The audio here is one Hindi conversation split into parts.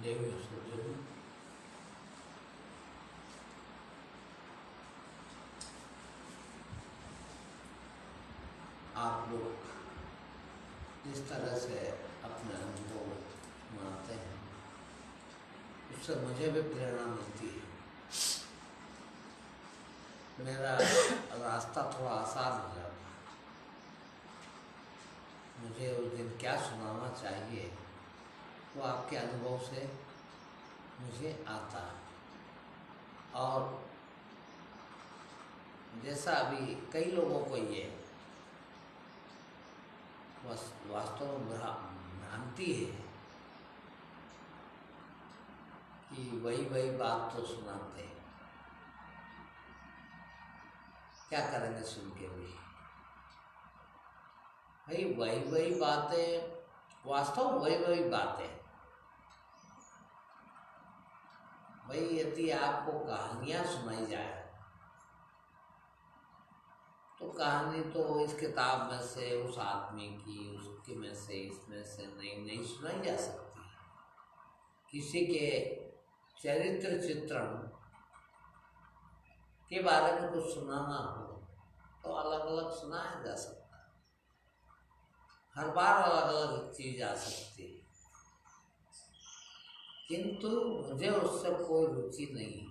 देवी सूर्य आप लोग जिस तरह से अपने अनुभव सुनाते हैं उससे मुझे भी प्रेरणा मिलती है। मेरा रास्ता थोड़ा आसान हो जाता है। मुझे उस दिन क्या सुनाना चाहिए वो आपके अनुभव से मुझे आता है। और जैसा अभी कई लोगों को ये वास्तव में भ्रांति है कि वही बात तो सुनाते हैं, क्या करेंगे सुन के भी। भाई वही बातें, वास्तव वही बातें। भाई यदि आपको कहानियां सुनाई जाए तो कहानी तो इस किताब में से, उस आदमी की, उसके में से, इसमें से नहीं सुनाई जा सकती। किसी के चरित्र चित्रण के बारे में कुछ सुनाना हो तो अलग अलग सुनाया जा सकता है। हर बार अलग अलग चीज आ सकती है, किंतु मुझे उससे कोई रुचि नहीं।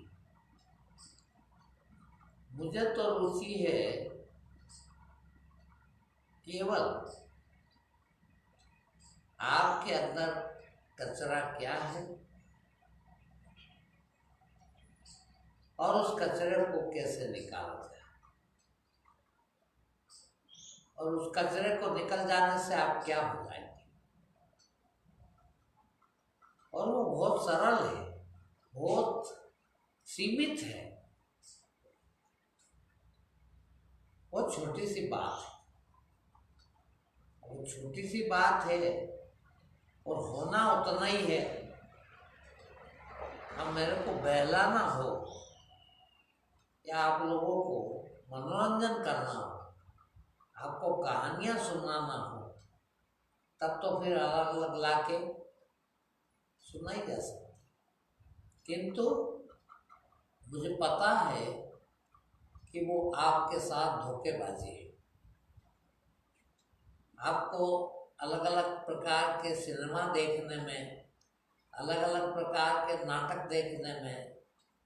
मुझे तो रुचि है केवल आपके अंदर कचरा क्या है और उस कचरे को कैसे निकाला जाए। और उस कचरे को निकल जाने से आप क्या हो जाएंगे। और वो बहुत सरल है, बहुत सीमित है, बहुत छोटी सी बात है। वो छोटी सी बात है और होना उतना ही है। अब मेरे को बहलाना हो या आप लोगों को मनोरंजन करना हो, आपको कहानियां सुनाना हो, तब तो फिर अलग अलग लाके सुनाई जा सकती। किंतु मुझे पता है कि वो आपके साथ धोखेबाजी है। आपको अलग अलग प्रकार के सिनेमा देखने में, अलग अलग प्रकार के नाटक देखने में,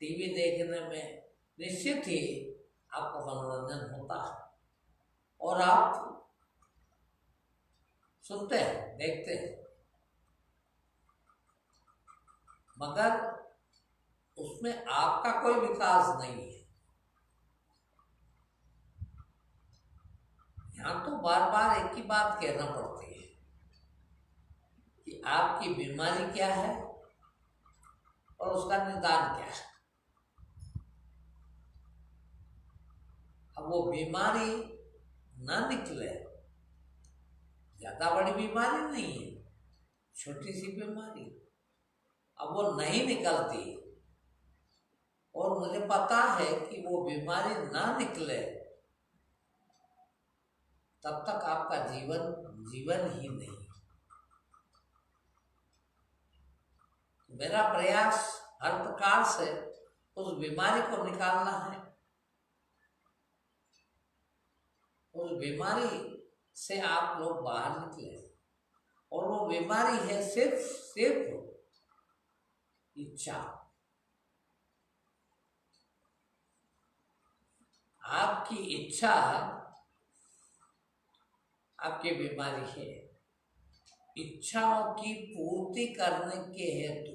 टीवी देखने में निश्चित ही आपको मनोरंजन होता है और आप सुनते हैं, देखते हैं, मगर उसमें आपका कोई विकास नहीं है। यहाँ तो बार बार एक ही बात कहना पड़ती है कि आपकी बीमारी क्या है और उसका निदान क्या है। अब वो बीमारी ना निकले, ज्यादा बड़ी बीमारी नहीं है, छोटी सी बीमारी, अब वो नहीं निकलती और मुझे पता है कि वो बीमारी ना निकले तब तक आपका जीवन ही नहीं। मेरा प्रयास हर प्रकार से उस बीमारी को निकालना है। उस बीमारी से आप लोग बाहर निकले और वो बीमारी है सिर्फ इच्छा। आपकी इच्छा आपकी बीमारी है। इच्छाओं की पूर्ति करने के हेतु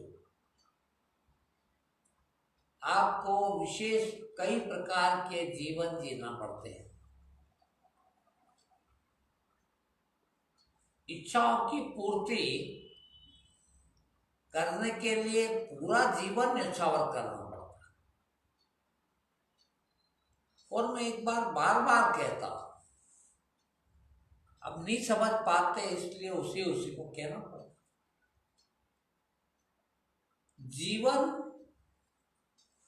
आपको विशेष कई प्रकार के जीवन जीना पड़ते हैं। इच्छाओं की पूर्ति करने के लिए पूरा जीवन न्यौछावर करना पड़ता है। और मैं एक बार बार कहता हूं, अब नहीं समझ पाते इसलिए उसी को कहना पड़ता। जीवन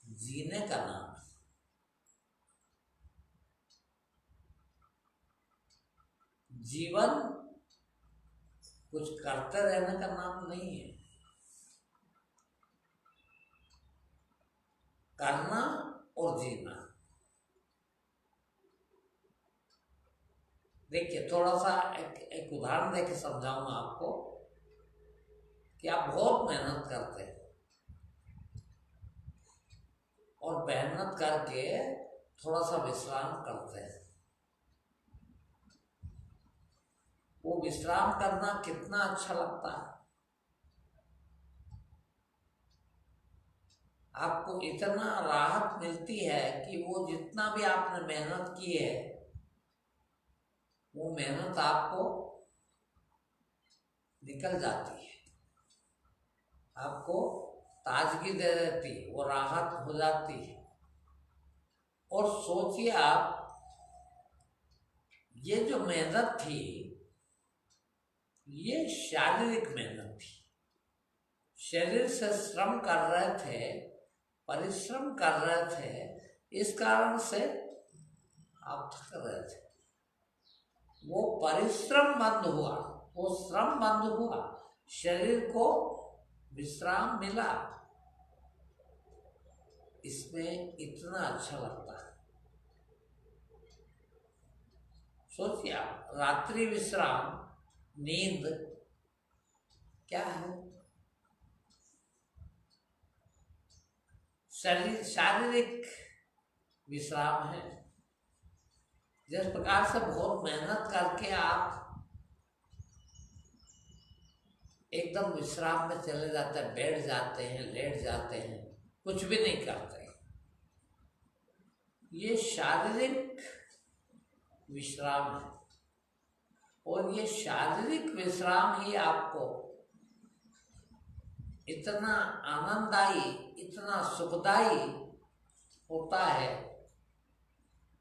जीने का नाम है। जीवन कुछ करते रहने का नाम नहीं है। करना और जीना। देखिए थोड़ा सा एक उदाहरण देके समझाऊंगा आपको कि आप बहुत मेहनत करते हैं और मेहनत करके थोड़ा सा विश्राम करते हैं। वो विश्राम करना कितना अच्छा लगता है। आपको इतना राहत मिलती है कि वो जितना भी आपने मेहनत की है वो मेहनत आपको निकल जाती है, आपको ताजगी दे देती है, वो राहत हो जाती है। और सोचिए आप, ये जो मेहनत थी ये शारीरिक मेहनत थी। शरीर से श्रम कर रहे थे, परिश्रम कर रहे थे, इस कारण से आप थक रहे थे। वो परिश्रम बंद हुआ, वो श्रम बंद हुआ, शरीर को विश्राम मिला। इसमें इतना अच्छा लगता है। सोचिए आप, रात्रि विश्राम, नींद क्या है? शारीरिक विश्राम है। जिस प्रकार से बहुत मेहनत करके आप एकदम विश्राम में चले जाते हैं, बैठ जाते हैं, लेट जाते हैं, कुछ भी नहीं करते, ये शारीरिक विश्राम है। और ये शारीरिक विश्राम ही आपको इतना आनंददायी, इतना सुखदायी होता है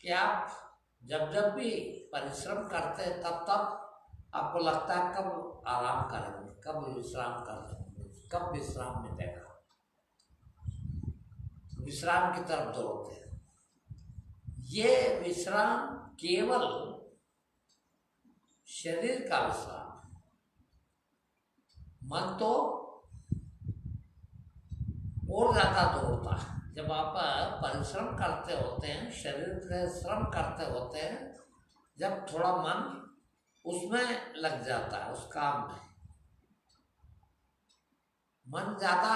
कि आप जब जब भी परिश्रम करते हैं तब तब आपको लगता है कब आराम करेंगे, कब विश्राम करेंगे, कब विश्राम मिलेगा। विश्राम की तरफ दौड़ते हैं। ये विश्राम केवल शरीर का विश्राम है। मन तो और ज्यादा दौड़ता है। जब आप परिश्रम करते होते हैं, शरीर से श्रम करते होते हैं, जब थोड़ा मन उसमें लग जाता है, उस काम में, मन ज्यादा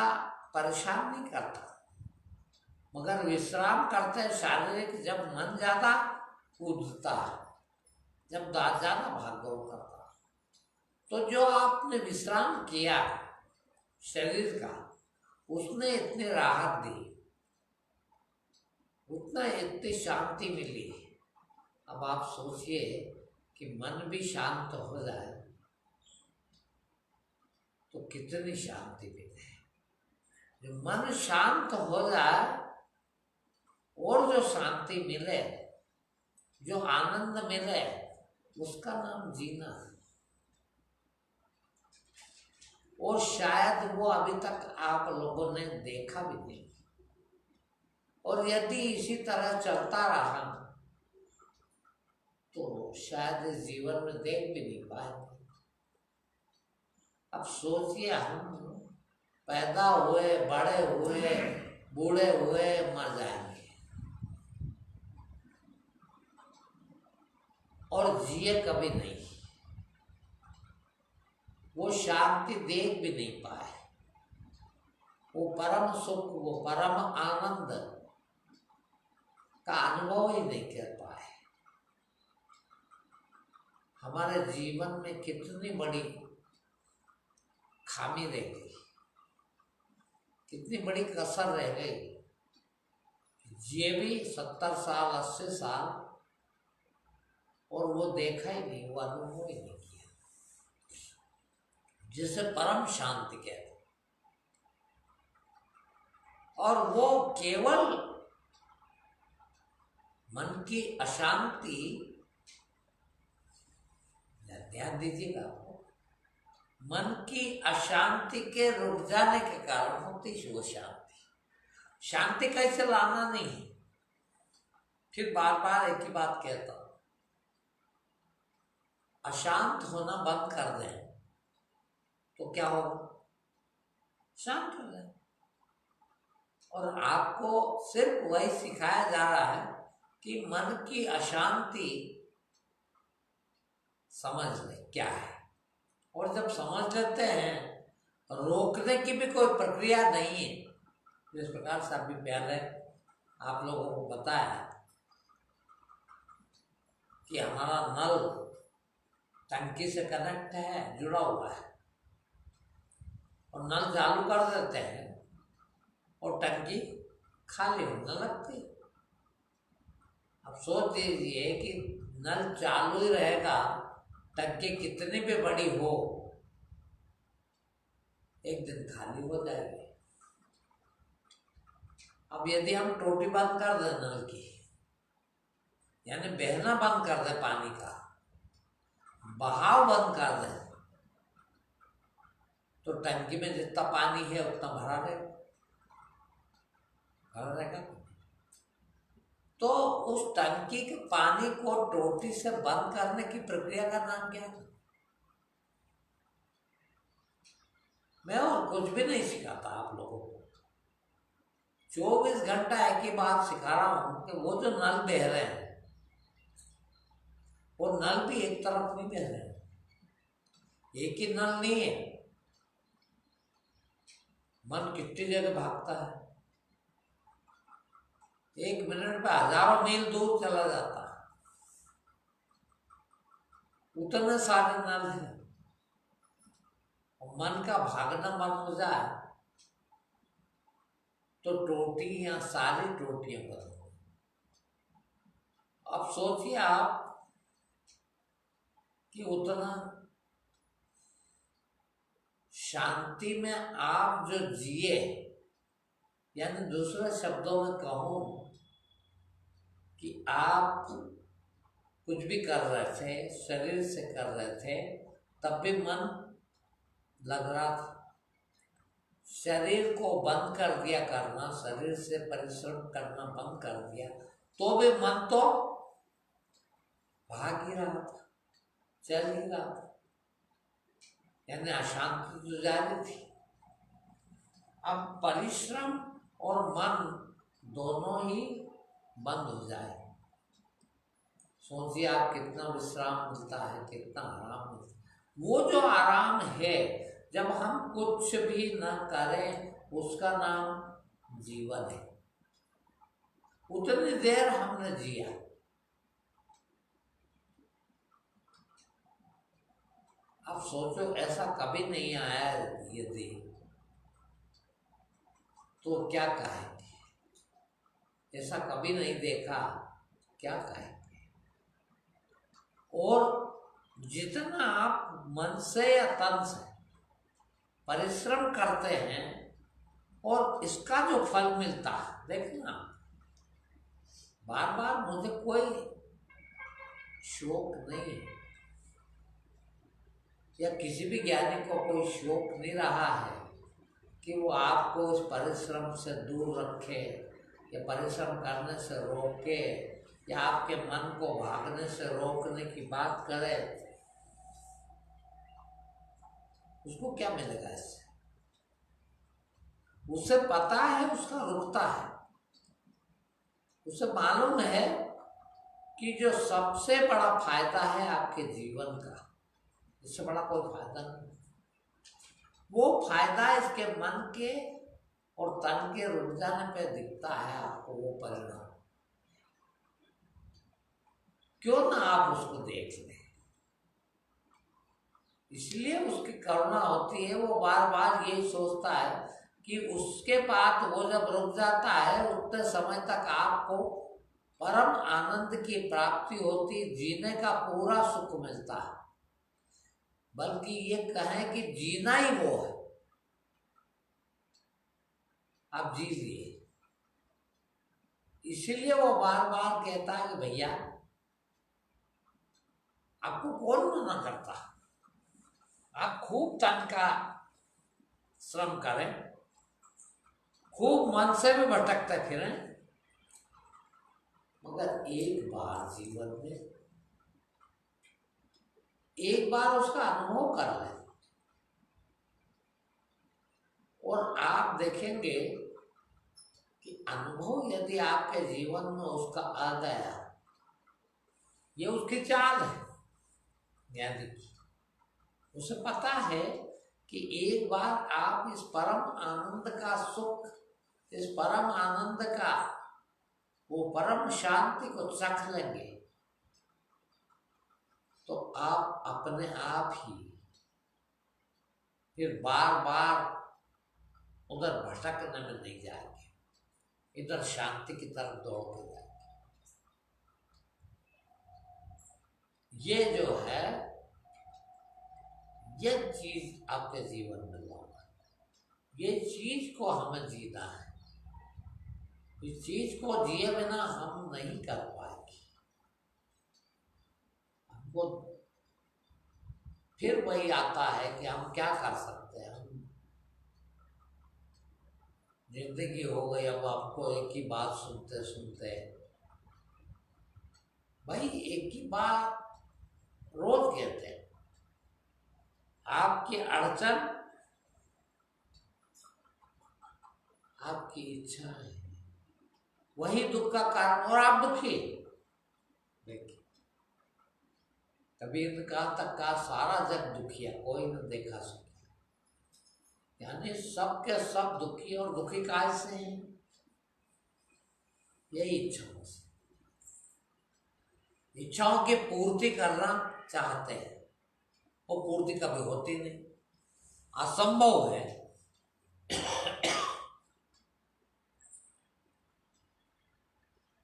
परेशान नहीं करता। मगर विश्राम करते हैं शारीरिक, जब मन ज्यादा कूदता है, जब ज्यादा भागदौड़ करता है, तो जो आपने विश्राम किया शरीर का, उसने इतनी राहत दी, उतना इतनी शांति मिली। अब आप सोचिए कि मन भी शांत हो जाए तो कितनी शांति मिले। जो मन शांत हो जाए और जो शांति मिले, जो आनंद मिले, उसका नाम जीना है। और शायद वो अभी तक आप लोगों ने देखा भी नहीं। और यदि इसी तरह चलता रहा तो शायद इस जीवन में देख भी नहीं पाएंगे। अब सोचिए, हम पैदा हुए, बड़े हुए, बूढ़े हुए, मर जाएंगे और जिए कभी नहीं। वो शांति देख भी नहीं पाए, वो परम सुख, वो परम आनंद का अनुभव ही नहीं कर पाए। हमारे जीवन में कितनी बड़ी खामी रह गई, कितनी बड़ी कसर रह गई। ये भी 70 साल, 80 साल, और वो देखा ही नहीं, वो अनुभव ही नहीं किया, जिसे परम शांति कहते। और वो केवल मन की अशांति, ध्यान दीजिएगा, मन की अशांति के रुक जाने के कारण होती है वो शांति। शांति कैसे लाना नहीं है, फिर बार बार एक ही बात कहता हूं, अशांत होना बंद कर दें तो क्या होगा? शांत हो जाए। और आपको सिर्फ वही सिखाया जा रहा है कि मन की अशांति समझ ले क्या है। और जब समझ लेते हैं, रोकने की भी कोई प्रक्रिया नहीं है। जिस प्रकार से अभी पहले आप लोगों को बताया कि हमारा नल टंकी से कनेक्ट है, जुड़ा हुआ है, और नल चालू कर देते हैं और टंकी खाली होने लगती है। अब सोच लीजिए कि नल चालू ही रहेगा, टंकी कितनी भी बड़ी हो, एक दिन खाली हो जाएगी। अब यदि हम टोटी बंद कर दें नल की, यानी बहना बंद कर दे, पानी का बहाव बंद कर दे, तो टंकी में जितना पानी है उतना भरा रहेगा। तो उस टंकी के पानी को टोटी से बंद करने की प्रक्रिया का नाम क्या है? मैं और कुछ भी नहीं सिखाता आप लोगों को। 24 घंटा एक ही बात सिखा रहा हूं कि वो जो नल बह रहे हैं, वो नल भी एक तरफ नहीं बह रहे हैं, एक ही नल नहीं है। मन कितनी जगह भागता है, 1 मिनट में हजारों मील दूर चला जाता है। उतने सारे नल हैं। मन का भागना बंद हो जाए तो टोटियां, सारी टोटियां बंद हो। अब सोचिए आप कि उतना शांति में आप जो जिए, यानी दूसरे शब्दों में कहूं कि आप कुछ भी कर रहे थे, शरीर से कर रहे थे, तब भी मन लग रहा था। शरीर को बंद कर दिया करना, शरीर से परिश्रम करना बंद कर दिया, तो भी मन तो भाग ही रहा था, चल ही रहा था, यानी अशांति तो जारी थी। अब परिश्रम और मन दोनों ही बंद हो जाए, सोचिए आप कितना विश्राम मिलता है, कितना आराम मिलता है। वो जो आराम है, जब हम कुछ भी न करें, उसका नाम जीवन है। उतनी देर हमने जिया। अब सोचो ऐसा कभी नहीं आया यदि, तो क्या कहेंगे? ऐसा कभी नहीं देखा, क्या कहेंगे? और जितना आप मन से या तन से परिश्रम करते हैं और इसका जो फल मिलता है, देखना, बार बार मुझे कोई शौक नहीं है, या किसी भी ज्ञानी को कोई शौक नहीं रहा है कि वो आपको इस परिश्रम से दूर रखे, या परिश्रम करने से रोके, या आपके मन को भागने से रोकने की बात करे। उसको क्या मिलेगा इससे? उसे पता है उसका रुकता है, उसे मालूम है कि जो सबसे बड़ा फायदा है आपके जीवन का, इससे बड़ा कोई फायदा नहीं। वो फायदा इसके मन के और तन के रुक जाने पे दिखता है आपको, वो परिणाम। क्यों ना आप उसको देख लें। इसलिए उसकी करुणा होती है, वो बार बार यही सोचता है कि उसके बाद वो जब रुक जाता है, उतने समय तक आपको परम आनंद की प्राप्ति होती, जीने का पूरा सुख मिलता है। बल्कि ये कहें कि जीना ही वो है, आप जी लिए। इसीलिए वो बार बार कहता है कि भैया, आपको कौन मना करता, आप खूब तन का श्रम करें, खूब मन से भी भटकते फिरें, मगर एक बार जीवन में एक बार उसका अनुभव कर लें, और आप देखेंगे कि अनुभव यदि आपके जीवन में उसका आ गया, ये उसकी चाल है ज्ञानी की। उसे पता है कि एक बार आप इस परम आनंद का सुख, इस परम आनंद का वो परम शांति को चख लेंगे तो आप अपने आप ही फिर बार बार उधर भटकने में नहीं जाएंगे, इधर शांति की तरफ दौड़ते जाएंगे। ये जो है, ये चीज आपके जीवन में लाना, ये चीज को हमें जीना है। इस चीज को जिए बिना हम नहीं कर पाएंगे। हमको फिर वही आता है कि हम क्या कर सकते हैं। हम जिंदगी हो गई, अब आपको एक ही बात सुनते सुनते, भाई एक ही बात रोज कहते हैं, आपकी अड़चन आपकी इच्छा है, वही दुख का कारण, और आप दुखी। देखिए, कबीर ने कहा तक का सारा जग दुखिया, कोई न देखा सुखिया। यानी सबके सब दुखी, और दुखी काहे से हैं? यही इच्छाओं से, इच्छाओं की पूर्ति करना चाहते हैं, वो पूर्ति कभी होती नहीं, असंभव है।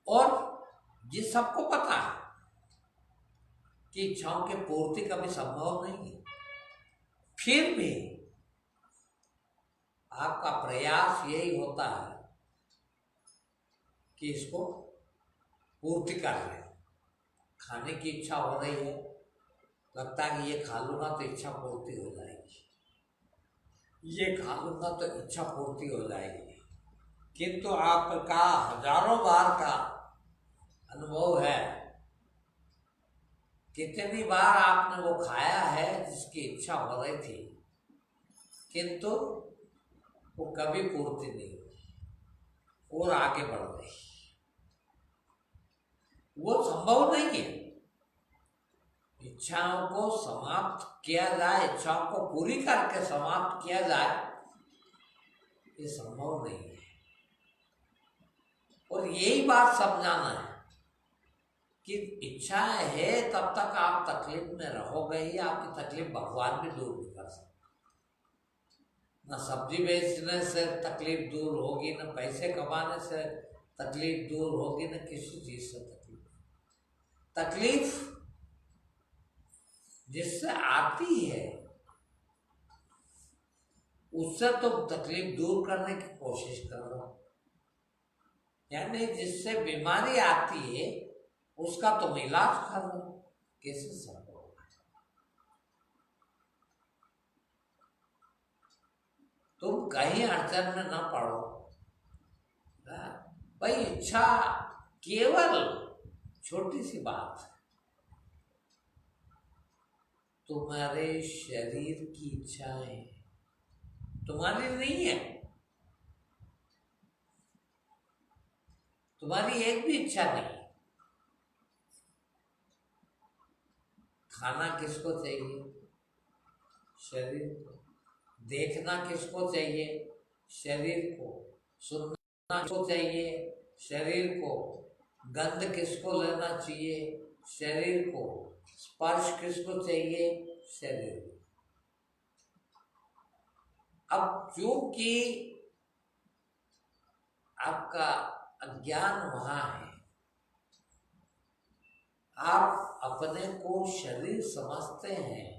और ये सबको पता है कि इच्छाओं की पूर्ति कभी संभव नहीं है, फिर भी आपका प्रयास यही होता है कि इसको पूर्ति कर ले। खाने की इच्छा हो रही है, लगता है कि ये खा लूंगा तो इच्छा पूर्ति हो जाएगी, ये खा लूंगा तो इच्छा पूर्ति हो जाएगी। किंतु आपका हजारों बार का अनुभव है, कितनी बार आपने वो खाया है जिसकी इच्छा हो रही थी, किंतु वो कभी पूर्ति नहीं हुई और आगे बढ़ गई। वो संभव नहीं है। इच्छाओं को समाप्त किया जाए, इच्छाओं को पूरी करके समाप्त किया जाए, ये संभव नहीं है। और यही बात समझाना है कि इच्छा है तब तक आप तकलीफ में रहोगे ही। आपकी तकलीफ भगवान भी दूर नहीं कर सकते। न सब्जी बेचने से तकलीफ दूर होगी, न पैसे कमाने से तकलीफ दूर होगी, न किसी चीज से तकलीफ जिससे आती है उससे तो तकलीफ दूर करने की कोशिश करो। यानी जिससे बीमारी आती है उसका तुम इलाज करो। कैसे संभव? तुम कहीं अड़चन में ना पड़ो। भाई इच्छा केवल छोटी सी बात है, तुम्हारे शरीर की इच्छाएं तुम्हारी नहीं है। तुम्हारी एक भी इच्छा नहीं। खाना किसको चाहिए? शरीर को। देखना किसको चाहिए? शरीर को। सुनना किसको चाहिए? शरीर को। गंध किसको लेना चाहिए? शरीर को। स्पर्श किसको चाहिए? शरीर को। अब चूंकि आपका अज्ञान वहां है, आप अपने को शरीर समझते हैं,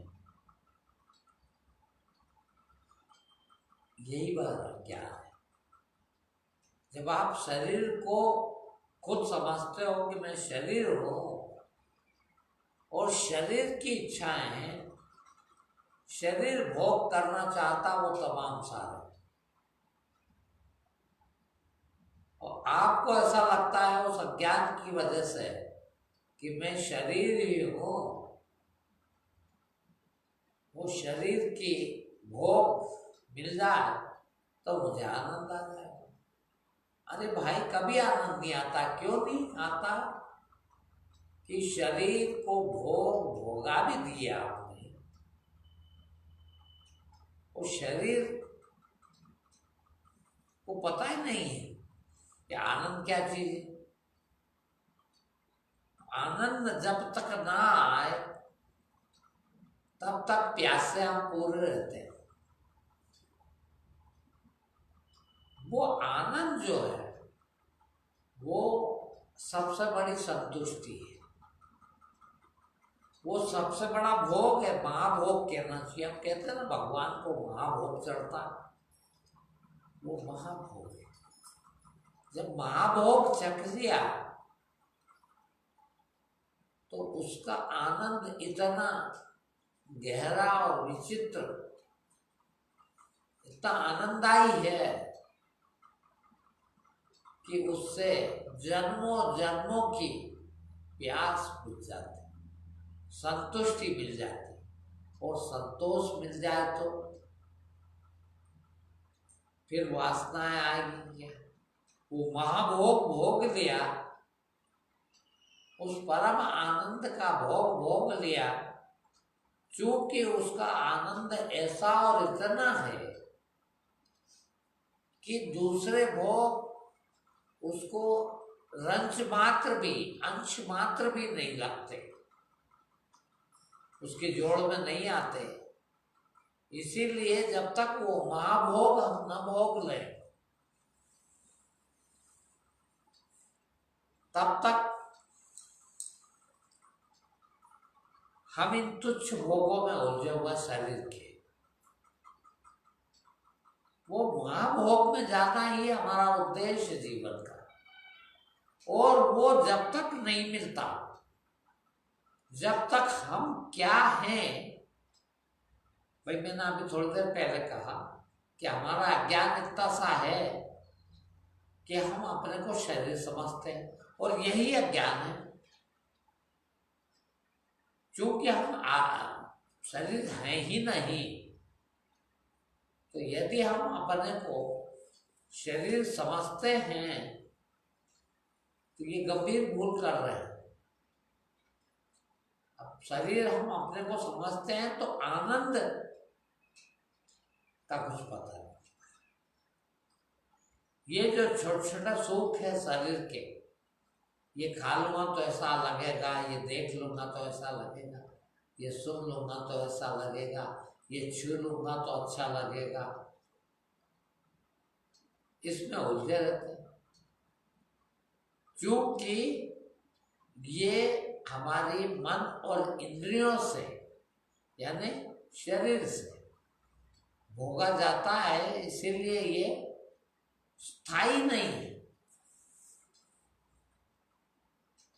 यही बात अज्ञान है। जब आप शरीर को खुद समझते हो कि मैं शरीर हूं और शरीर की इच्छाएं, शरीर भोग करना चाहता वो तमाम सारे, और आपको ऐसा लगता है उस अज्ञान की वजह से कि मैं शरीर ही हूं, वो शरीर की भोग मिल जाए तो मुझे आनंद आ जाए। अरे भाई कभी आनंद नहीं आता, क्यों नहीं आता? कि शरीर को भोगा भी दिया आपने, वो शरीर को पता ही नहीं है कि आनंद क्या चीज है। आनंद जब तक ना आए तब तक प्यासे हम पूरे रहते हैं। वो आनंद जो है वो सबसे बड़ी संतुष्टि है, वो सबसे बड़ा भोग है। महाभोग कहना चाहिए। हम कहते हैं ना भगवान को महाभोग चढ़ता, वो महाभोग है। जब महाभोग चख लिया तो उसका आनंद इतना गहरा और विचित्र, इतना आनंददायी है कि उससे जन्मों जन्मों की प्यास बुझ जाती, संतुष्टि मिल जाती। और संतोष मिल जाए तो फिर वासनाएं आएंगी। वो महाभोग भोग लिया, उस परम आनंद का भोग लिया, चूंकि उसका आनंद ऐसा और इतना है कि दूसरे भोग उसको रंच मात्र भी, अंश मात्र भी नहीं लगते, उसके जोड़ में नहीं आते। इसीलिए जब तक वो महाभोग हम न भोग लें तब तक हम इन तुच्छ भोगों में उलझे हुए शरीर के, वो महाभोग में जाना ही हमारा उद्देश्य जीवन का। और वो जब तक नहीं मिलता, जब तक हम क्या हैं, भाई मैंने अभी थोड़ी देर पहले कहा कि हमारा अज्ञान इतना सा है कि हम अपने को शरीर समझते हैं, और यही अज्ञान है। क्योंकि हम शरीर है ही नहीं, तो यदि हम अपने को शरीर समझते हैं तो ये गंभीर भूल कर रहे हैं। अब शरीर हम अपने को समझते हैं तो आनंद का कुछ पता नहीं। ये जो छोटा छोटा सुख है शरीर के, ये खा लूंगा तो ऐसा लगेगा, ये देख लूंगा तो ऐसा लगेगा, ये सुन लूंगा तो ऐसा लगेगा, ये छू लूंगा तो अच्छा लगेगा, इसमें उलझे रहते हैं। क्योंकि ये हमारी मन और इंद्रियों से, यानी शरीर से भोगा जाता है, इसीलिए ये स्थायी नहीं है।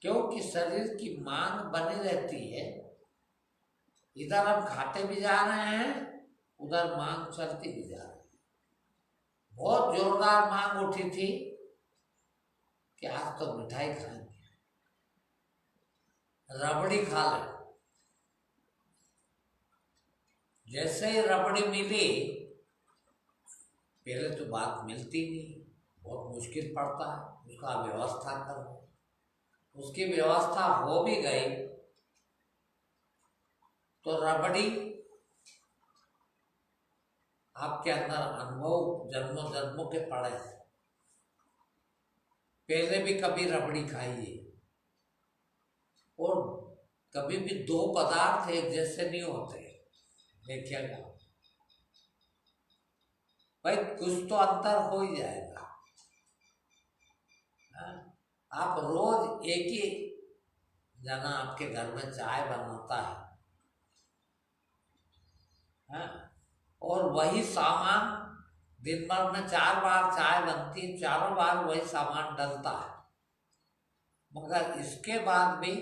क्योंकि शरीर की मांग बनी रहती है, इधर हम खाते भी जा रहे हैं, उधर मांग चलती भी जा रही है। बहुत जोरदार मांग उठी थी कि आज तो मिठाई खाएंगे, रबड़ी खा ले। जैसे ही रबड़ी मिली, पहले तो बात मिलती नहीं, बहुत मुश्किल पड़ता है उसका व्यवस्था करना। उसकी व्यवस्था हो भी गई तो रबड़ी आपके अंदर अनुभव जन्मों जन्मों के पड़े हैं। पहले भी कभी रबड़ी खाई है, और कभी भी दो पदार्थ एक जैसे नहीं होते, देखिएगा भाई कुछ तो अंतर हो ही जाएगा। आप रोज एक ही जना आपके घर में चाय बनाता है, और वही सामान दिन भर में 4 बार चाय बनती है, चारों बार वही सामान डलता है, मगर इसके बाद भी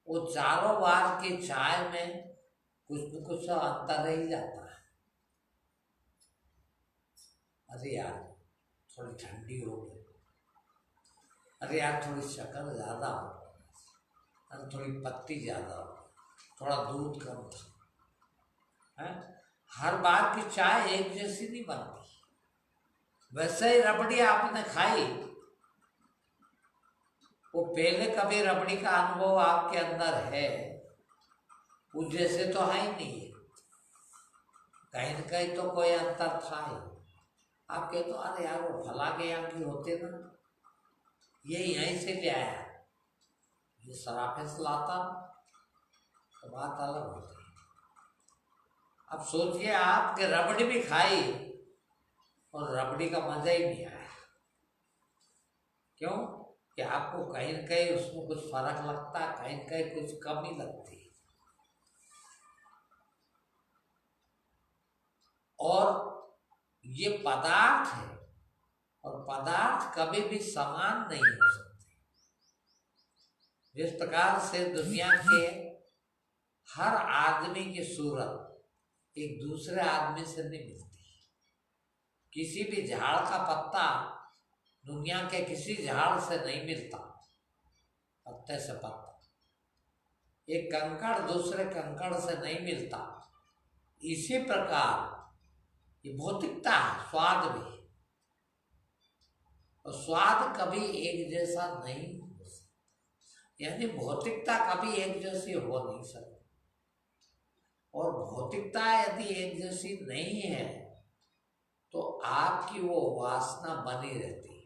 वो चारों बार की चाय में कुछ न कुछ अंतर रह जाता है। अरे यार थोड़ी ठंडी हो गई, अरे यार थोड़ी शक्कर ज़्यादा हो, अरे थोड़ी पत्ती ज़्यादा हो, थोड़ा दूध कम है। हर बार की चाय एक जैसी नहीं बनती, वैसे ही रबड़ी आपने खाई, वो पहले कभी रबड़ी का अनुभव आपके अंदर है, उस जैसे तो है ही नहीं, कहीं न कहीं तो कोई अंतर था ही। आप कहते हो अरे यार वो फला के यहाँ की होते ना, ये यहीं से ले आया, ये सराफे से लाता, तो बात अलग होती है। अब सोचिए आपके रबड़ी भी खाई और रबड़ी का मजा ही नहीं आया। क्यों? कि आपको कहीं न कहीं उसमें कुछ फर्क लगता है, कहीं न कहीं कुछ कमी लगती है। और ये पदार्थ है, और पदार्थ कभी भी समान नहीं हो सकते। जिस प्रकार से दुनिया के हर आदमी की सूरत एक दूसरे आदमी से नहीं मिलती। किसी भी झाड़ का पत्ता दुनिया के किसी झाड़ से नहीं मिलता, पत्ते से पत्ता। एक कंकड़ दूसरे कंकड़ से नहीं मिलता। इसी प्रकार ये भौतिकता है, स्वाद भी, और स्वाद कभी एक जैसा नहीं हो सकता, यानी भौतिकता कभी एक जैसी हो नहीं सकती। और भौतिकता यदि एक जैसी नहीं है तो आपकी वो वासना बनी रहती है।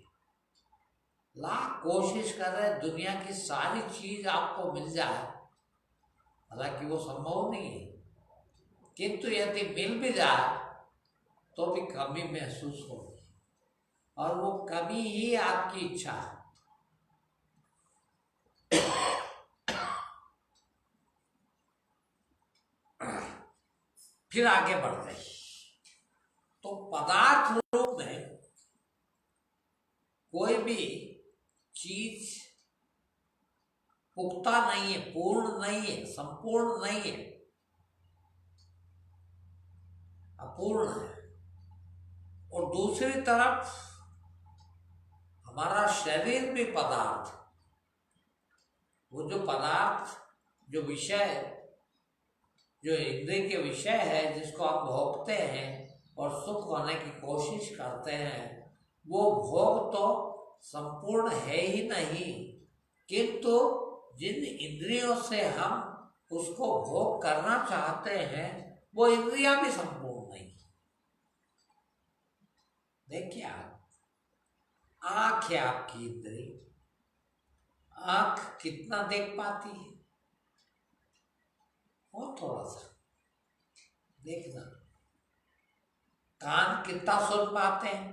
लाख कोशिश कर रहे दुनिया की सारी चीज आपको मिल जाए, हालांकि वो संभव नहीं है, किंतु यदि मिल भी जाए तो भी कमी महसूस होगी, और वो कमी ही आपकी इच्छा है। फिर आगे बढ़ गई तो पदार्थ रूप में कोई भी चीज पुख्ता नहीं है, पूर्ण नहीं है, संपूर्ण नहीं है, अपूर्ण है। और दूसरी तरफ हमारा शरीर भी पदार्थ, वो जो पदार्थ, जो विषय, जो इंद्रिय के विषय है, जिसको आप भोगते हैं और सुख होने की कोशिश करते हैं, वो भोग तो संपूर्ण है ही नहीं, किंतु जिन इंद्रियों से हम उसको भोग करना चाहते हैं वो इंद्रियां भी संपूर्ण नहीं। देखिए आंख है आपकी इंद्रिय, आंख कितना देख पाती है? और थोड़ा सा देखना। कान कितना सुन पाते हैं?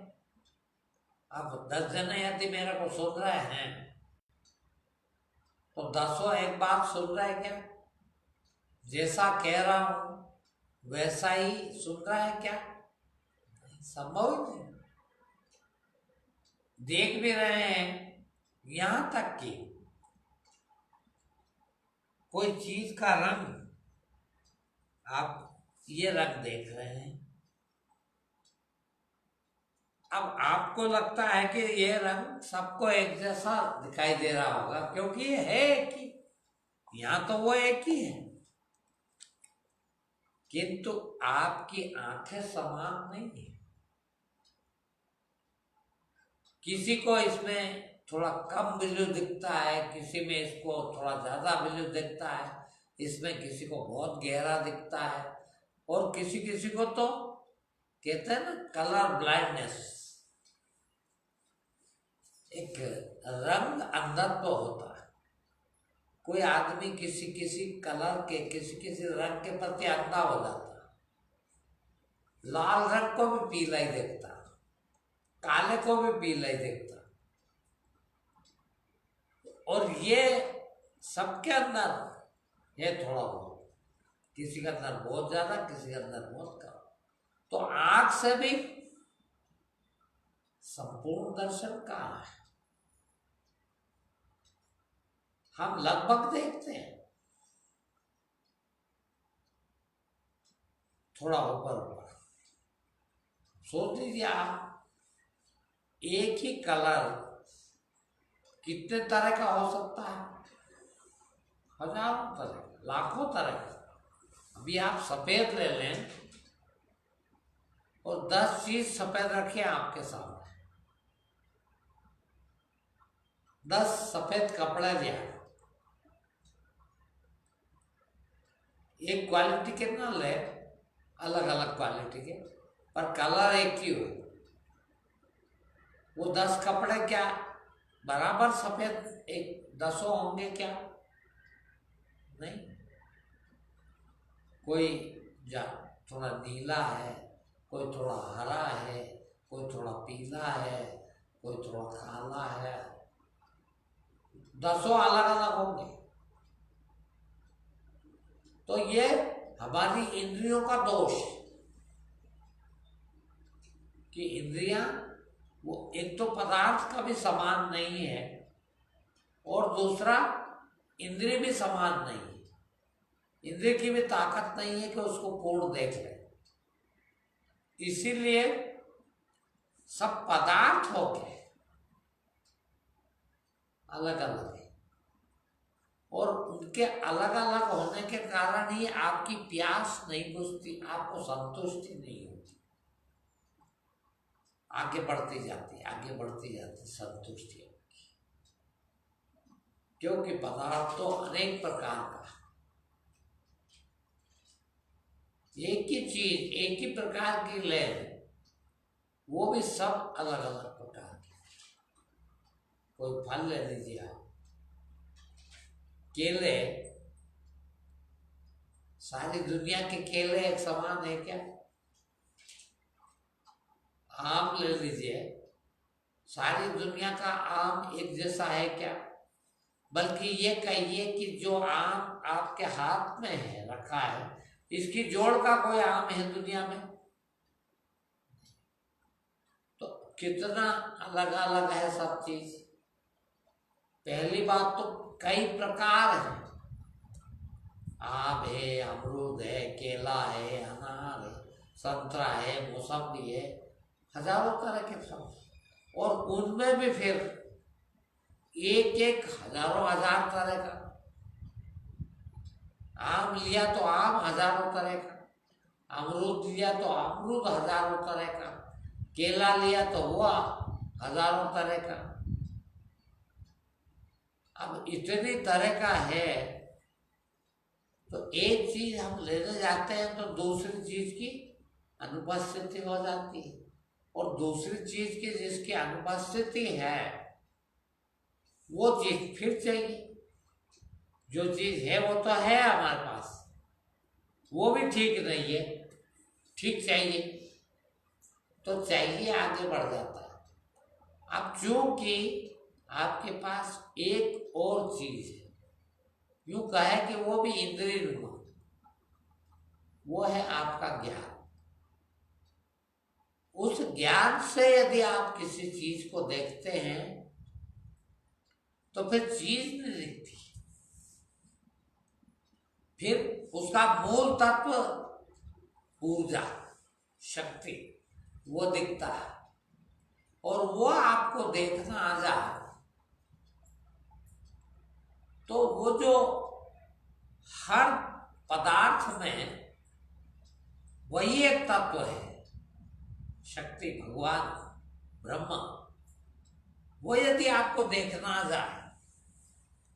अब 10 जने यदि मेरे को सुन रहे हैं तो 10 एक बात सुन रहे हैं क्या? जैसा कह रहा हूं वैसा ही सुन रहा है क्या? संभव ही नहीं। देख भी रहे हैं, यहां तक कि कोई चीज का रंग, आप ये रंग देख रहे हैं, अब आपको लगता है कि ये रंग सबको एक जैसा दिखाई दे रहा होगा, क्योंकि ये है एक ही, यहां तो वो एक ही है, किंतु आपकी आंखें समान नहीं है। किसी को इसमें थोड़ा कम बिल्लू दिखता है, किसी में इसको थोड़ा ज्यादा बिल्लू दिखता है, इसमें किसी को बहुत गहरा दिखता है, और किसी किसी को तो कहते हैं ना कलर ब्लाइंडनेस, एक रंग अंधत्व होता है। कोई आदमी किसी किसी कलर के, किसी किसी रंग के प्रति अंधा हो जाता है। लाल रंग को भी पीला ही देखता, काले को भी पीला ही देखता, और ये सबके अंदर है थोड़ा बहुत, किसी के अंदर बहुत ज्यादा, किसी के अंदर बहुत कम। तो आंख से भी संपूर्ण दर्शन कहाँ है? हम लगभग देखते हैं, थोड़ा ऊपर ऊपर। सोच लीजिए आप, एक ही कलर कितने तरह का हो सकता है? हजारों तरह, लाखों तरह का। अभी आप सफेद ले लें और 10 चीज सफेद रखिए आपके सामने। 10 सफेद कपड़े लिया, एक क्वालिटी के ना ले, अलग अलग क्वालिटी के, पर कलर एक ही हो। वो 10 कपड़े क्या बराबर सफेद एक 10 होंगे क्या? नहीं, कोई थोड़ा नीला है, कोई थोड़ा हरा है, कोई थोड़ा पीला है, कोई थोड़ा काला है, 10 अलग अलग होंगे। तो ये हमारी इंद्रियों का दोष है कि इंद्रियां वो एक तो पदार्थ का भी समान नहीं है और दूसरा इंद्रिय भी समान नहीं है। इंद्रिय की भी ताकत नहीं है कि उसको पूर्ण देख ले। इसीलिए सब पदार्थ हो गए अलग अलग है और उनके अलग अलग होने के कारण ही आपकी प्यास नहीं बुझती, आपको संतुष्टि नहीं होती, आगे बढ़ती जाती, आगे बढ़ती जाती संतुष्टि आपकी। क्योंकि पदार्थ तो अनेक प्रकार का, एक ही चीज एक ही प्रकार की ले, वो भी सब अलग अलग प्रकार के। कोई फल ले लीजिए आप, केले, सारी दुनिया के केले एक समान है क्या? आम ले लीजिए, सारी दुनिया का आम एक जैसा है क्या? बल्कि ये कहिए कि जो आम आपके हाथ में है रखा है, इसकी जोड़ का कोई आम है दुनिया में? तो कितना अलग अलग है सब चीज। पहली बात तो कई प्रकार है, आम है, अमरूद है, केला है, अनार है, संतरा है, मौसम्बी है, हजारों तरह के फल। और उनमें भी फिर एक एक हजारों हजार तरह का। आम लिया तो आम हजारों तरह का, अमरूद लिया तो अमरूद हजारों तरह का, केला लिया तो हुआ हजारों तरह का। अब इतनी तरह का है तो एक चीज हम लेने जाते हैं तो दूसरी चीज की अनुपस्थिति हो जाती है, और दूसरी चीज की जिसकी अनुपस्थिति है वो चीज फिर चाहिए। जो चीज है वो तो है हमारे पास, वो भी ठीक नहीं है, ठीक चाहिए, तो चाहिए आगे बढ़ जाता है। अब चूंकि आपके पास एक और चीज है, यूं कहे कि वो भी इंद्रिय नुमा, वो है आपका ज्ञान। उस ज्ञान से यदि आप किसी चीज को देखते हैं तो फिर चीज नहीं दिखती, फिर उसका मूल तत्व ऊर्जा, शक्ति, वो दिखता है। और वो आपको देखना आ जाए तो वो जो हर पदार्थ में वही एक तत्व है, शक्ति, भगवान, ब्रह्म, वो यदि आपको देखना आ जाए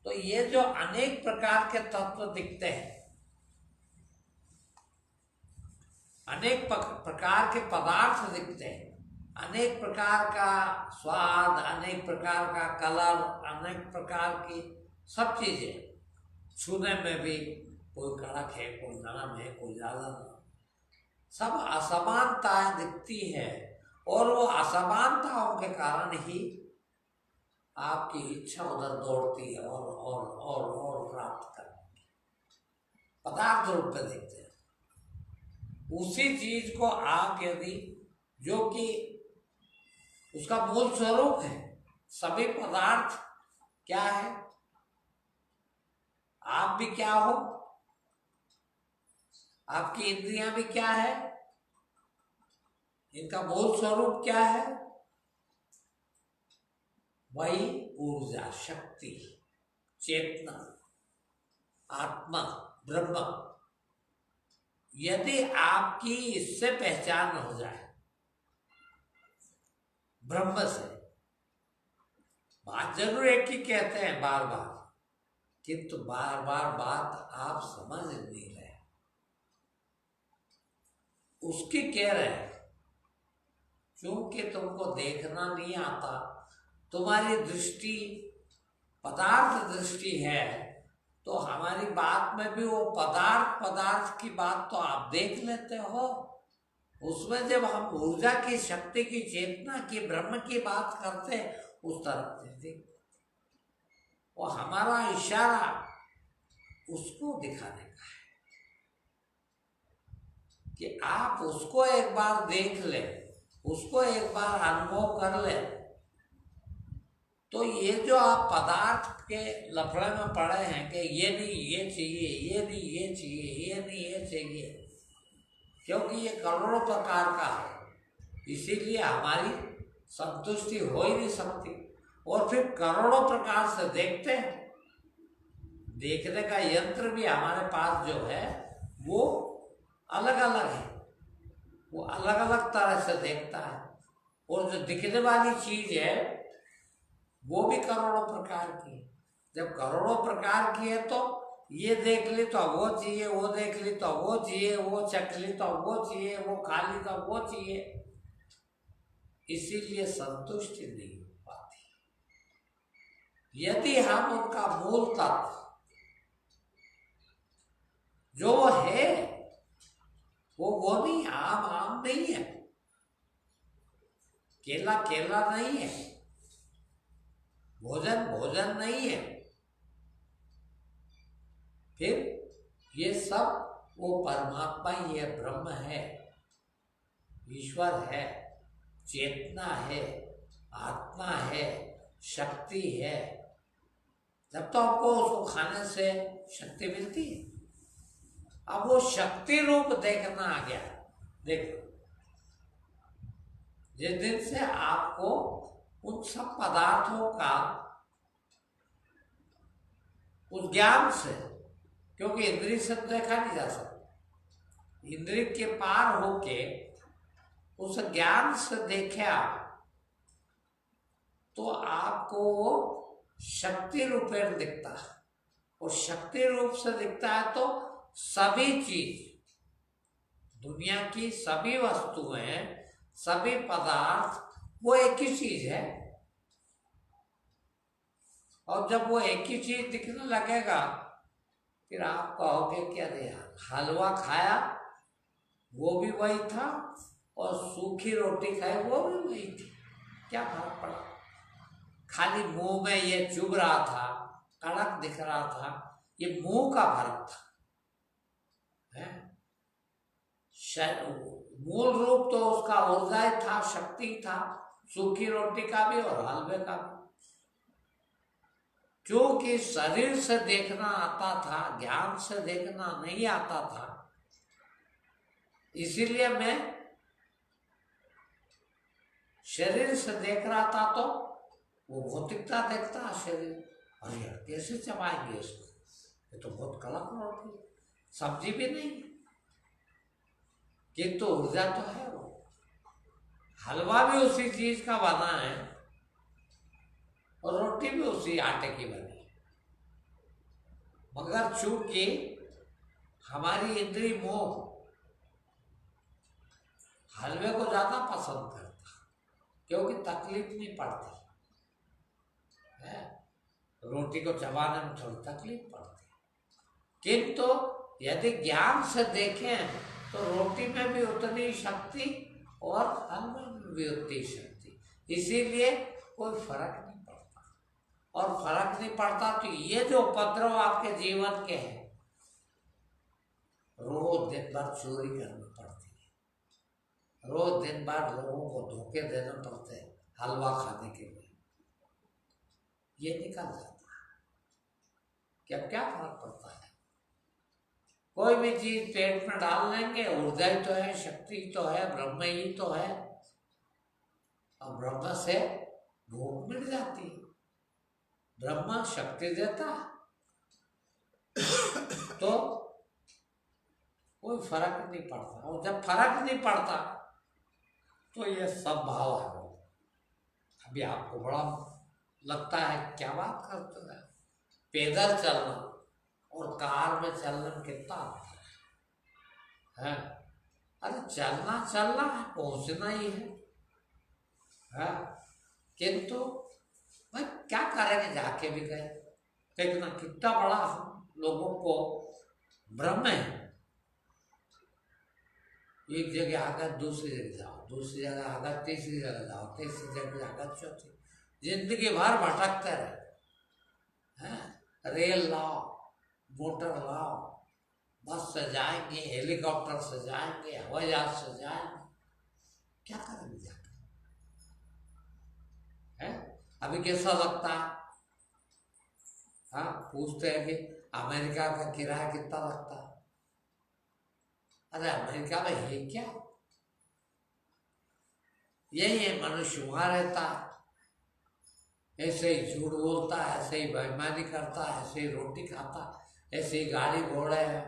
तो ये जो अनेक प्रकार के तत्व दिखते हैं, अनेक प्रकार के पदार्थ दिखते हैं, अनेक प्रकार का स्वाद, अनेक प्रकार का कलर, अनेक प्रकार की सब चीजें, छूने में भी कोई कड़क है, कोई नरम है, कोई ज्यादा नरम, सब असमानता दिखती है। और वो असमानताओं के कारण ही आपकी इच्छा उधर दौड़ती है और प्राप्त करने की, पदार्थ रूप में देखते हैं। उसी चीज को आप यदि, जो कि उसका मूल स्वरूप है, सभी पदार्थ क्या है, आप भी क्या हो, आपकी इंद्रियां भी क्या है, इनका मूल स्वरूप क्या है? वही ऊर्जा, शक्ति, चेतना, आत्मा, ब्रह्म। यदि आपकी इससे पहचान हो जाए ब्रह्म से। बात जरूर एक ही कहते हैं बार बार, किंतु बार बार बात आप समझ नहीं रहे, उसकी कह रहे हैं। क्योंकि तुमको देखना नहीं आता, तुम्हारी दृष्टि पदार्थ दृष्टि है, तो हमारी बात में भी वो पदार्थ की बात तो आप देख लेते हो। उसमें जब हम ऊर्जा की, शक्ति की, चेतना की, ब्रह्म की बात करते हैं, उस तरफ से देखते, वो हमारा इशारा उसको दिखाने का है कि आप उसको एक बार देख ले, उसको एक बार अनुभव कर ले, तो ये जो आप पदार्थ के लफड़े में पड़े हैं कि ये नहीं ये चाहिए, ये नहीं ये चाहिए, ये नहीं ये चाहिए, क्योंकि ये करोड़ों प्रकार का है, इसीलिए हमारी संतुष्टि हो ही नहीं सकती। और फिर करोड़ों प्रकार से देखते हैं, देखने का यंत्र भी हमारे पास जो है वो अलग अलग है, वो अलग अलग तरह से देखता है। और जो दिखने वाली चीज है वो भी करोड़ों प्रकार की है। जब करोड़ों प्रकार की है तो ये देख ली तो वो चाहिए, वो देख ली तो वो चाहिए, वो चख ली तो वो चाहिए, वो खा ली तो वो चाहिए, इसीलिए संतुष्टि नहीं हो पाती। यदि हम उनका मूल तत्व जो है वो नहीं, आम नहीं है, केला केला नहीं है, भोजन नहीं है, फिर ये सब वो परमात्मा ही है, ब्रह्म है, ईश्वर है, चेतना है, आत्मा है, शक्ति है। जब तो आपको उसको खाने से शक्ति मिलती है। अब वो शक्ति रूप देखना आ गया। देखो, जिस दिन से आपको उन सब पदार्थों का उस ज्ञान से, क्योंकि इंद्रिय से देखा नहीं जा सकता, इंद्रिय के पार होके उस ज्ञान से देखे आप, तो आपको वो शक्ति रूपेण दिखता है। और शक्ति रूप से दिखता है तो सभी चीज, दुनिया की सभी वस्तुएं, सभी पदार्थ वो एक ही चीज है। और जब वो एक ही चीज दिखने लगेगा, फिर आप कहोगे कि अरे यार, हलवा खाया वो भी वही था, और सूखी रोटी खाई वो भी वही थी, क्या फर्क पड़ा? खाली मुंह में ये चुभ रहा था, कड़क दिख रहा था, ये मुंह का फर्क था, है? मूल रूप तो उसका ऊर्जा ही था, शक्ति था, सूखी रोटी का भी और हलवे का भी। क्योंकि शरीर से देखना आता था, ज्ञान से देखना नहीं आता था, इसीलिए मैं शरीर से देख रहा था तो वो भौतिकता देखता शरीर, अरे यार कैसे चबाएंगे इसको, ये तो बहुत कड़क रोटी, सब्जी भी नहीं, किंतु ऊर्जा तो है। वो हलवा भी उसी चीज का बना है और रोटी भी उसी आटे की बनी है, मगर चूंकि हमारी इंद्रिय मोह हलवे को ज्यादा पसंद करता, क्योंकि तकलीफ नहीं पड़ती है, रोटी को चबाने में थोड़ी तकलीफ पड़ती है। किंतु यदि ज्ञान से देखें तो रोटी में भी उतनी शक्ति और हलवे में भी उतनी शक्ति, इसीलिए कोई फर्क नहीं पड़ता। और फर्क नहीं पड़ता तो ये जो उपद्रव आपके जीवन के हैं, रोज दिन भर चोरी करनी पड़ती है, रोज दिन भर लोगों को धोखे देना पड़ते हैं हलवा खाने के लिए, ये निकल जाता है। क्या फर्क पड़ता है? कोई भी चीज पेट में डाल लेंगे, ऊर्जा ही तो है, शक्ति तो है, ब्रह्म ही तो है, और ब्रह्म से भूख मिट जाती है, ब्रह्म शक्ति देता है, तो कोई फर्क नहीं पड़ता। और जब फर्क नहीं पड़ता तो ये सब भाव है, अभी आपको बड़ा लगता है, क्या बात करते हैं, पैदल चलना और कार में चलना में कितना अंतर है? अरे चलना चलना है, पहुंचना ही है? किंतु भाई क्या करेंगे, जाके भी गए। देखना कितना बड़ा हम लोगों को भ्रम है। एक जगह आकर दूसरी जगह जाओ, दूसरी जगह आकर तीसरी जगह जाओ, तीसरी जगह आकर चौथी, जिंदगी भर भटकते रहे हैं। रेल लाओ, मोटर लाओ, बस से जाएंगे, हेलीकॉप्टर से जाएंगे, हवाई जहाज से जाएंगे, क्या करेंगे जाकर? है अभी कैसा लगता है? हाँ, पूछते हैं कि अमेरिका का किराया कितना लगता है? अरे अमेरिका में है क्या? यही है, मनुष्य वहां रहता है, ऐसे ही झूठ बोलता है, ऐसे ही बेईमानी करता है, ऐसे ही रोटी खाता है, ऐसे ही गाड़ी घोड़े है,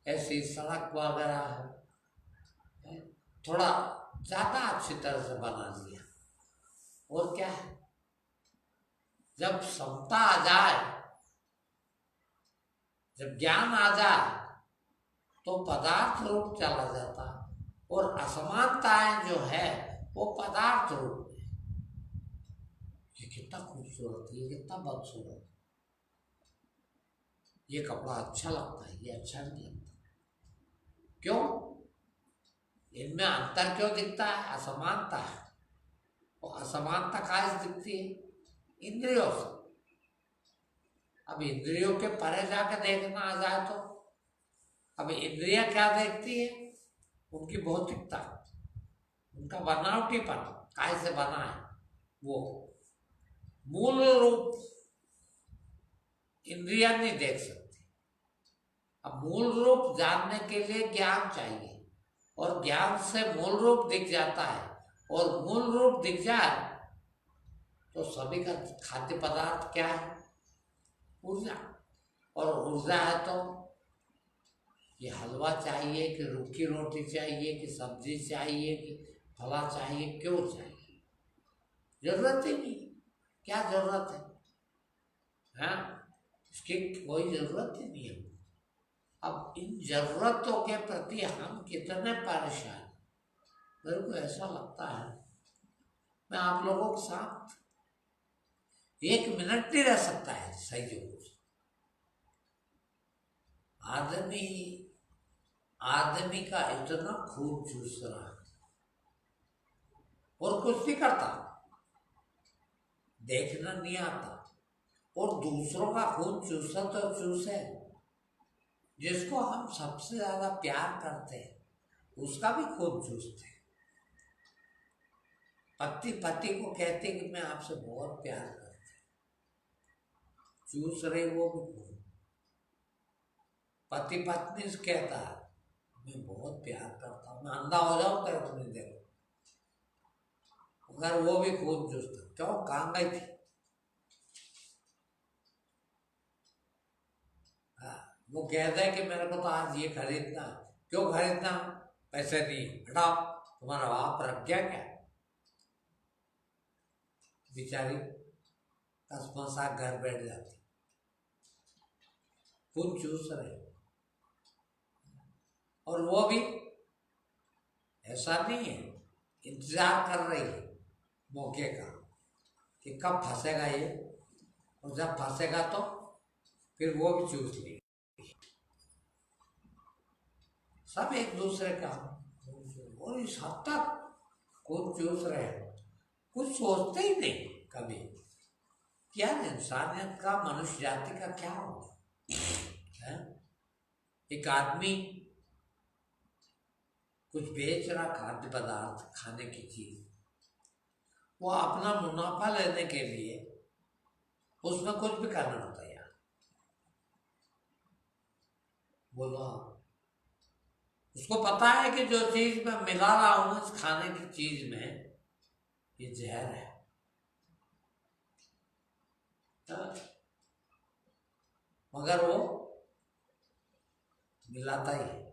ऐसे ही सड़क वगैरह है। थोड़ा ज्यादा अच्छी तरह से बना दिया। और क्या है, जब समता आ जाए, जब ज्ञान आ जाए, तो पदार्थ रूप चला जाता है, और असमानताएं जो है वो पदार्थ रूप में। ये कितना खूबसूरत है, ये कितना बदसूरत। ये कपड़ा अच्छा लगता है, ये अच्छा नहीं लगता। क्यों? इनमें अंतर क्यों दिखता है? असमानता है। और असमानता कहाँ से दिखती है? इंद्रियों से। अब इंद्रियों के परे जाकर देखना आ जाए तो अब इंद्रियां क्या देखती है? उनकी भौतिकता, उनका बनावटीपन, काय से बना है वो। मूल रूप इंद्रियां नहीं देख सकती। अब मूल रूप जानने के लिए ज्ञान चाहिए, और ज्ञान से मूल रूप दिख जाता है, और मूल रूप दिख जाए तो सभी का खाद्य पदार्थ क्या है? ऊर्जा। और ऊर्जा है तो ये हलवा चाहिए कि रूखी रोटी चाहिए कि सब्जी चाहिए कि फला चाहिए, क्यों चाहिए? जरूरत ही नहीं। क्या जरूरत है? हाँ, इसकी कोई जरूरत ही नहीं है। अब इन जरूरतों के प्रति हम कितने परेशान, मेरे को ऐसा लगता है मैं आप लोगों के साथ 1 मिनट नहीं रह सकता है सही जगह। आदमी का इतना खून चूस रहा है और कुछ नहीं करता, देखना नहीं आता, और दूसरों का खून चूसा तो चूसे। जिसको हम सबसे ज्यादा प्यार करते हैं उसका भी खून चूसते हैं। पति को कहते कि मैं आपसे बहुत प्यार करती हूँ, चूस रहे वो भी खून। पति पत्नी से कहता है मैं बहुत प्यार करता हूँ, मैं अंधा हो जाऊं तेरे को नहीं देखो, मगर वो भी खून चूसता। क्यों? कहाँ गई थी? वो कहता है कि मेरे को तो आज ये खरीदना। क्यों खरीदना? पैसे नहीं, हटाओ, तुम्हारा बाप रख गया क्या? बेचारी 10 साल घर बैठ जाती, खून चूस रहे। और वो भी ऐसा नहीं है, इंतजार कर रही है मौके का कि कब फंसेगा ये, और जब फंसेगा तो फिर वो भी चूस लेगी। सब एक दूसरे का, और इस हद तक खून चूस रहे हैं, कुछ सोचते ही नहीं कभी क्या इंसानियत का, मनुष्य जाति का क्या होगा? एक आदमी कुछ बेच रहा, खाद्य पदार्थ, खाने की चीज, वो अपना मुनाफा लेने के लिए उसमें कुछ भी करना होता है यार। बोलो, उसको पता है कि जो चीज मैं मिला रहा हूं इस खाने की चीज में ये जहर है, मगर वो मिलाता ही है।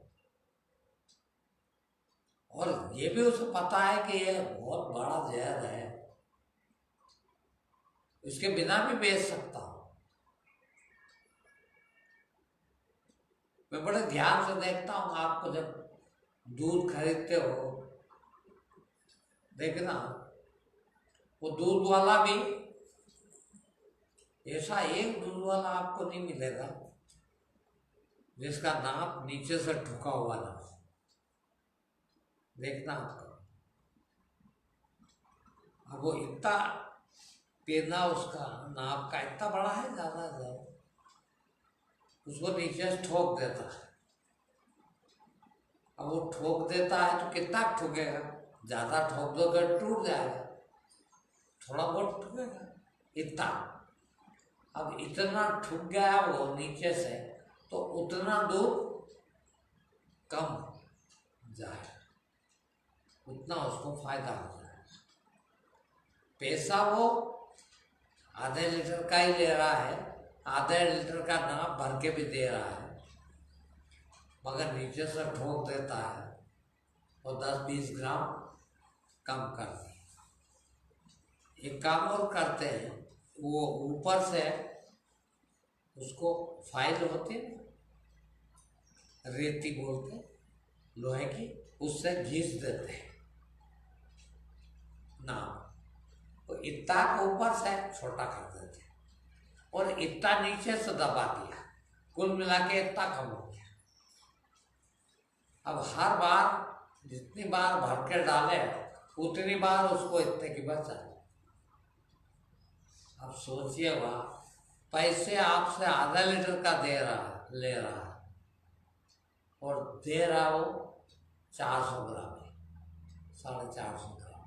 और ये भी उसे पता है कि ये बहुत बड़ा जहर है, उसके बिना भी बेच सकता हूं। मैं बड़े ध्यान से देखता हूं, आपको जब दूध खरीदते हो देखना, वो दूध वाला भी ऐसा एक दूध वाला आपको नहीं मिलेगा जिसका नाप नीचे से ठुका हुआ ना, देखना आपका। अब वो इतना पेना उसका नाप का इतना बड़ा है, ज्यादा उसको नीचे से ठोक देता है। अब वो ठोक देता है तो कितना ठोकेगा, ज्यादा ठोक दोगे टूट जाएगा, थोड़ा बहुत ठुकेगा इतना। अब इतना ठुक गया वो नीचे से तो उतना दूध कम जाए, उतना उसको फायदा हो जाए। पैसा वो आधे लीटर का ही ले रहा है, आधे लीटर का नाप भर के भी दे रहा है, मगर नीचे से ठोक देता है और 10-20 ग्राम कम कर दिए। एक काम और करते हैं, वो ऊपर से उसको फाइल होती है रेती बोलते लोहे की, उससे घिस देते हैं ना, तो इतना ऊपर से छोटा कर देते हैं और इतना नीचे से दबा दिया, कुल मिला के इतना कम हो गया। अब हर बार जितनी बार भर के डाले उतनी बार उसको इतने की बचा। अब सोचिए वह पैसे आपसे आधा लीटर का ले रहा है और दे रहा वो 400 ग्राम, 450 ग्राम।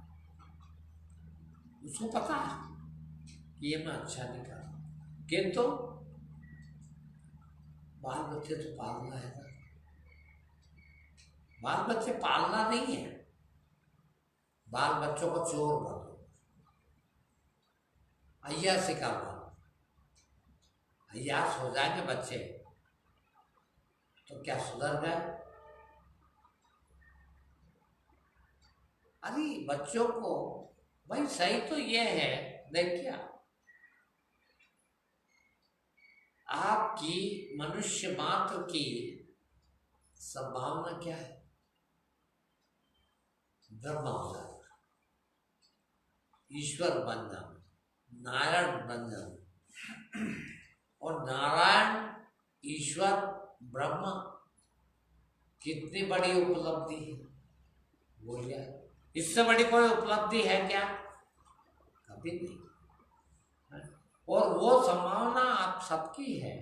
उसको पता है कि ये मैं अच्छा नहीं कर रहा, किंतु बाल बच्चे तो पालना है ना। बाल बच्चे पालना नहीं है, बाल बच्चों को चोर बनो, अय्यासी का बनो। अय्यास हो जाएंगे बच्चे तो क्या सुधर गए? अरे बच्चों को भाई सही तो ये है, देखिए आपकी मनुष्य मात्र की संभावना क्या है? ब्रह्मा हो जाना, ईश्वर बन जाना, नारायण बन जाना। और नारायण ईश्वर ब्रह्मा कितनी बड़ी उपलब्धि है, बोलिए इससे बड़ी कोई उपलब्धि है क्या? कभी नहीं। और वो संभावना आप सबकी है,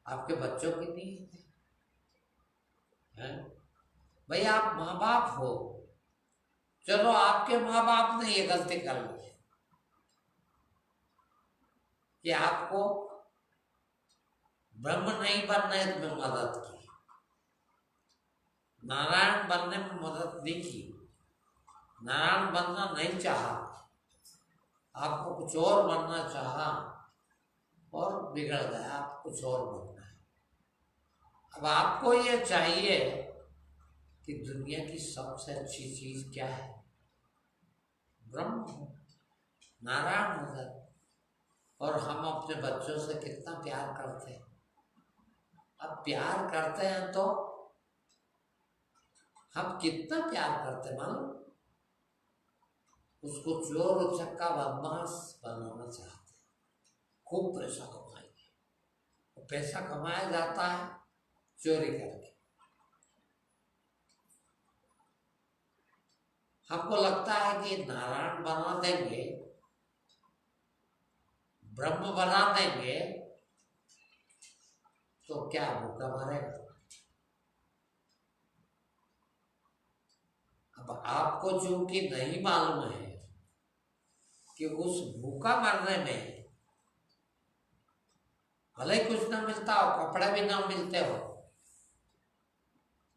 आपके बच्चों की नहीं है। भाई आप माँ बाप हो, चलो आपके माँ बाप ने ये गलती कर ली कि आपको ब्रह्म नहीं बनने में मदद की, नारायण बनने में मदद नहीं की, नारायण बनना नहीं चाहा, आपको कुछ और बनना चाहा और बिगड़ गया, आप कुछ और बनना है। अब आपको ये चाहिए कि दुनिया की सबसे अच्छी चीज क्या है? ब्रह्म हो, नारायण हो जाए। और हम अपने बच्चों से कितना प्यार करते हैं। अब प्यार करते हैं तो हम कितना प्यार करते हैं मालूम? उसको चोर उचक्का बदमाश बनाना चाहते हैं, खूब पैसा कमाएंगे। तो पैसा कमाया जाता है चोरी करके। हमको लगता है कि नारायण बना देंगे, ब्रह्म बना देंगे तो क्या भूखा मरेगा? अब आपको चूंकि नहीं मालूम है कि उस भूखा मरने में भले कुछ ना मिलता हो, कपड़े भी ना मिलते हो,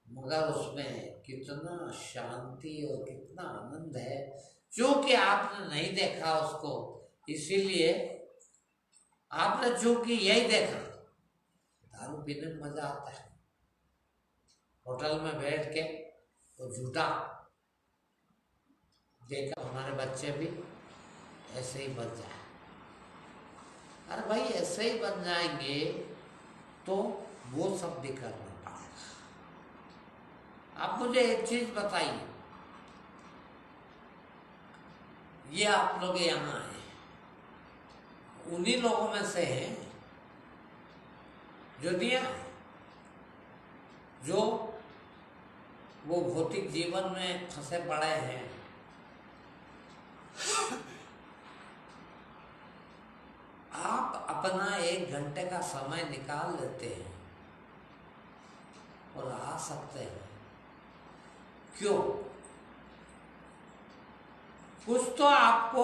मगर उसमें कितना शांति और कितना आनंद है, क्योंकि आपने नहीं देखा उसको। इसीलिए आपने चूंकि यही देखा, दारू पीने में मजा आता है, होटल में बैठ के वो झूठा देखा। हमारे बच्चे भी ऐसे ही बन जाए। अरे भाई ऐसे ही बन जाएंगे तो वो सब भी करना पड़ेगा। आप मुझे एक चीज बताइए, ये आप लोग यहाँ हैं, उन्हीं लोगों में से हैं जो दिया है, जो वो भौतिक जीवन में फंसे पड़े हैं। आप अपना 1 घंटे का समय निकाल लेते हैं और आ सकते हैं। क्यों? कुछ तो आपको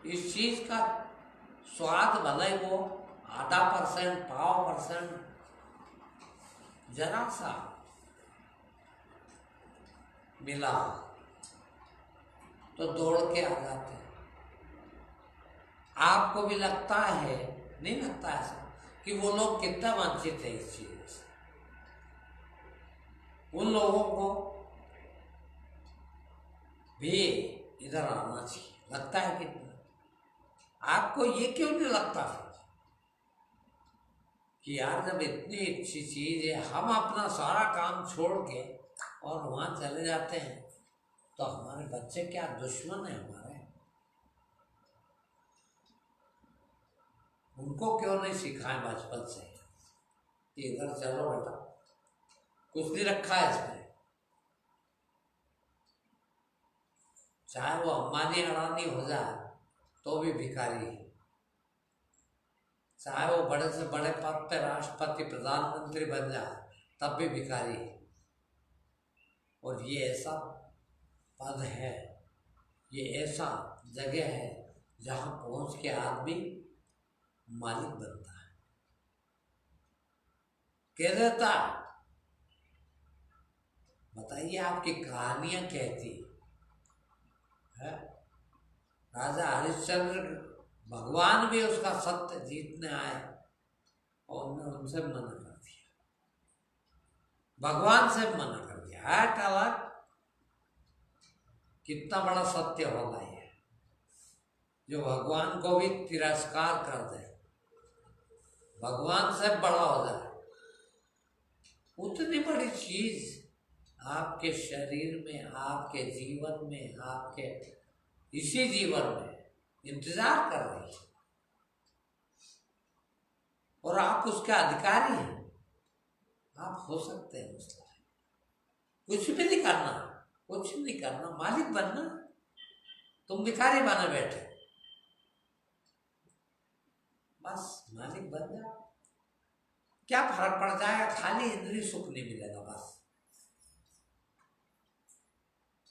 इस चीज का स्वाद, भले वो 0.5%, 0.5%, जरा सा मिला तो दौड़ के आ जाते हैं। आपको भी लगता है, नहीं लगता ऐसा, कि वो लोग कितना वंचित है इस चीज से? उन लोगों को भी इधर आना चाहिए, लगता है कितना? आपको ये क्यों नहीं लगता कि यार जब इतनी अच्छी चीज है, हम अपना सारा काम छोड़ के और वहां चले जाते हैं, तो हमारे बच्चे क्या दुश्मन है हमारे? उनको क्यों नहीं सिखाएं बचपन से कि इधर चलो बेटा, कुछ नहीं रखा है इसमें। चाहे वो अंबानी अडानी हो जाए तो भी भिखारी है, चाहे वो बड़े से बड़े पद पे राष्ट्रपति प्रधानमंत्री बन जाए तब भी भिखारी है। और ये ऐसा पद है, ये ऐसा जगह है जहां पहुंच के आदमी मालिक बनता है, कह देता। बताइए, आपकी कहानियां कहती है राजा हरिश्चंद्र, भगवान भी उसका सत्य जीतने आए और उन्होंने उनसे मना कर दिया, भगवान से मना कर दिया। हट अलग, कितना बड़ा सत्य होगा ये, जो भगवान को भी तिरस्कार कर दे, भगवान से बड़ा हो जाए। उतनी बड़ी चीज आपके शरीर में, आपके जीवन में, आपके इसी जीवन में इंतजार कर रही है और आप उसके अधिकारी हैं। आप हो सकते हैं उसका, कुछ भी नहीं करना, कुछ नहीं करना, मालिक बनना। तुम भिखारी बने बैठे, बस मालिक बन जाओ, क्या फर्क पड़ जाएगा? खाली इंद्रिय सुख नहीं मिलेगा, बस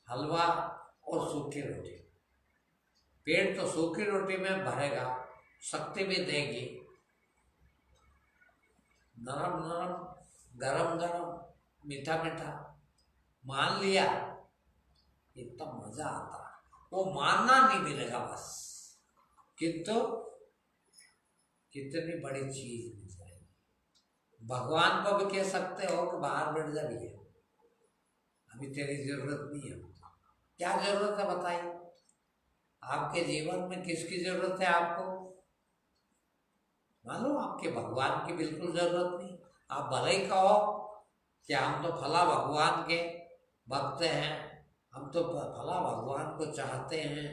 हलवा और सूखी रोटी। पेट तो सूखी रोटी में भरेगा, शक्ति भी देगी, नरम नरम, गरम गरम, मीठा मीठा। मान लिया, इतना मजा आता, वो मानना नहीं मिलेगा बस। किंतु कितनी बड़ी चीज मिल जाएगी। भगवान को भी कह सकते हो कि बाहर बैठ जा भैया, अभी तेरी जरूरत नहीं है। क्या जरूरत है बताइए? आपके जीवन में किसकी जरूरत है आपको? मालूम, आपके भगवान की बिल्कुल जरूरत नहीं। आप भले ही कहो कि हम तो फला भगवान के भक्त हैं, हम तो फला भगवान को चाहते हैं,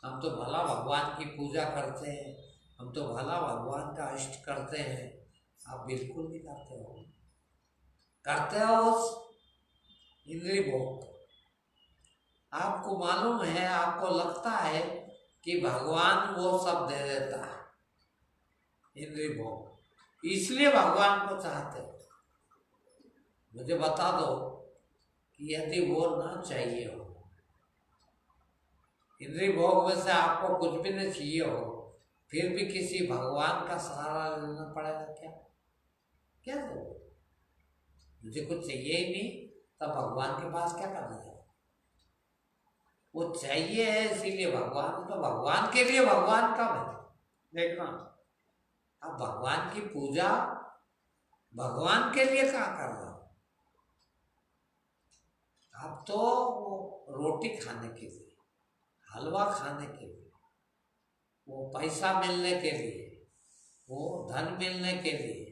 हम तो भला भगवान की पूजा करते हैं, हम तो भला भगवान का इष्ट करते हैं। आप बिल्कुल नहीं करते हो, करते हो उस इंद्रिय भोग। आपको मालूम है, आपको लगता है कि भगवान वो सब दे देता है, इंद्रिय भोग, इसलिए भगवान को चाहते हो। मुझे बता दो कि यदि वो ना चाहिए हो, इंद्रिय भोग में से आपको कुछ भी नहीं चाहिए हो, फिर भी किसी भगवान का सहारा लेना पड़ेगा क्या? क्या दो? मुझे कुछ चाहिए ही नहीं, तब भगवान के पास क्या करना है? वो चाहिए है इसीलिए भगवान, तो भगवान के लिए भगवान कब है देखना। अब भगवान की पूजा भगवान के लिए क्या कर रहा हो? आप तो रोटी खाने के लिए, हलवा खाने के लिए, वो पैसा मिलने के लिए, वो धन मिलने के लिए,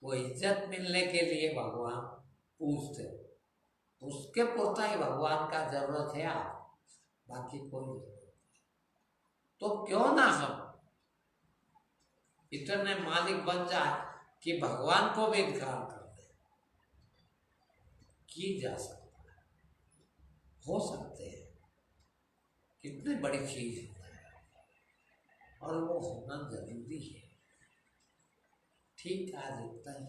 वो इज्जत मिलने के लिए भगवान पूछते, उसके पुरता ही भगवान का जरूरत है आप, बाकी कोई जरूरत नहीं। तो क्यों ना हम इतने मालिक बन जाए कि भगवान को भी इनकार कर दे, की जा सकता है, हो सकते हैं, कितनी बड़ी चीज है और वो होना जरूरी है। ठीक, आज इतना ही।